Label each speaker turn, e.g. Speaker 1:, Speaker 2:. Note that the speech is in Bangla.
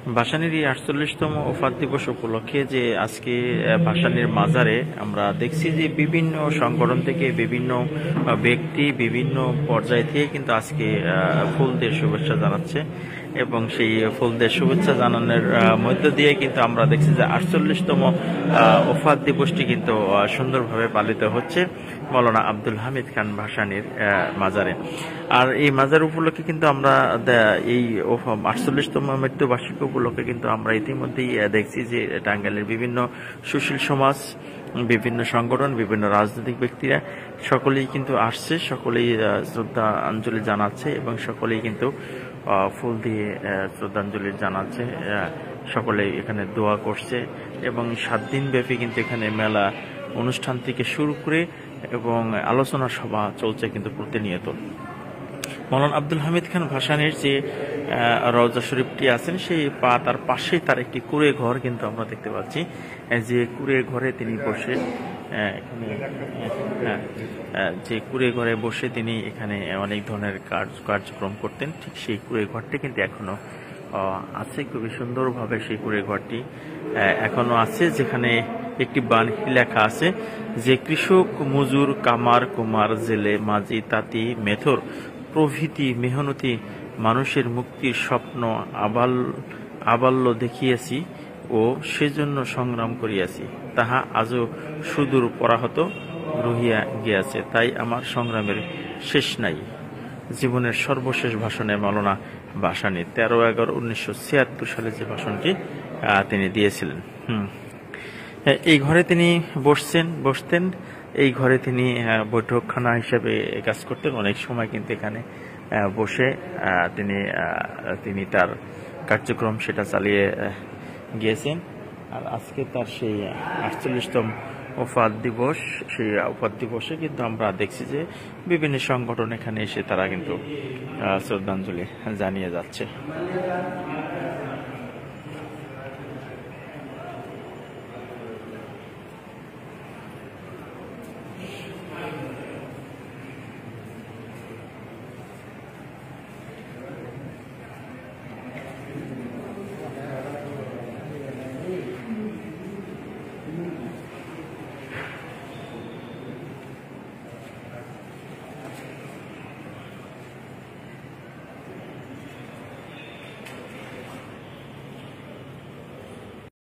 Speaker 1: ভাসানীর এই ৪৮তম ওফাত দিবস উপলক্ষে যে আজকে ভাসানীর মাজারে আমরা দেখছি যে বিভিন্ন সংগঠন থেকে বিভিন্ন ব্যক্তি বিভিন্ন পর্যায় থেকে কিন্তু আজকে ফুল দিয়ে শুভেচ্ছা জানাচ্ছে এবং সেই ফুল দিয়ে শুভেচ্ছা জানানোর মধ্য দিয়ে কিন্তু আমরা দেখছি যে ৪৮তম ওফাত দিবসটি কিন্তু সুন্দরভাবে পালিত হচ্ছে মৌলানা আব্দুল হামিদ খান ভাসানীর মাজারে। আর এই মাজার উপলক্ষে কিন্তু আমরা এই ৪৮তম মৃত্যুবার্ষিকী উপলক্ষে কিন্তু আমরা ইতিমধ্যেই দেখছি যে টাঙ্গাইলের বিভিন্ন সুশীল সমাজ, বিভিন্ন সংগঠন, বিভিন্ন রাজনৈতিক ব্যক্তিরা সকলেই কিন্তু আসছে, সকলেই শ্রদ্ধাঞ্জলি জানাচ্ছে এবং সকলেই কিন্তু ফুল দিয়ে শ্রদ্ধাঞ্জলি জানাচ্ছে, সকলেই এখানে দোয়া করছে এবং 7 দিন ব্যাপী কিন্তু এখানে মেলা অনুষ্ঠান থেকে শুরু করে এবং আলোচনা সভা চলছে কিন্তু প্রতিনিয়ত। মৌলানা আব্দুল হামিদ খান ভাসানীর যে রওজা শরীফটি আছেন সেই তার পাশেই তার একটি কুঁড়ে ঘর কিন্তু আমরা দেখতে পাচ্ছি, যে কুঁড়ে ঘরে তিনি বসে যে কুঁড়ে ঘরে বসে তিনি এখানে অনেক ধরনের কার্যক্রম করতেন। ঠিক সেই কুঁড়ে ঘরটি কিন্তু এখনো আছে, খুবই সুন্দরভাবে সেই কুঁড়ে ঘরটি এখনো আছে, যেখানে একটি বাণী লেখা আছে যে কৃষক, মজুর, কামার, কুমার, জেলে, মাঝি, তাঁতি, মেথর প্রভৃতি মেহনতি মানুষের মুক্তির স্বপ্ন আবাল্য দেখিয়াছি ও সেজন্য সংগ্রাম করিয়াছি, তাহা আজও সুদূর পরাহত রহিয়া গিয়াছে, তাই আমার সংগ্রামের শেষ নাই। জীবনের সর্বশেষ ভাষণে মৌলানা ভাসানী 13/11/1976 সালে যে ভাষণটি তিনি দিয়েছিলেন, এই ঘরে তিনি বসতেন, এই ঘরে তিনি বৈঠকখানা হিসেবে কাজ করতেন। অনেক সময় কিন্তু এখানে বসে তিনি তার কার্যক্রম সেটা চালিয়ে গিয়েছেন। আর আজকে তার সেই 48তম ওফাত দিবস, সেই ওফাত দিবসে কিন্তু আমরা দেখছি যে বিভিন্ন সংগঠন এখানে এসে তারা কিন্তু শ্রদ্ধাঞ্জলি জানিয়ে যাচ্ছে।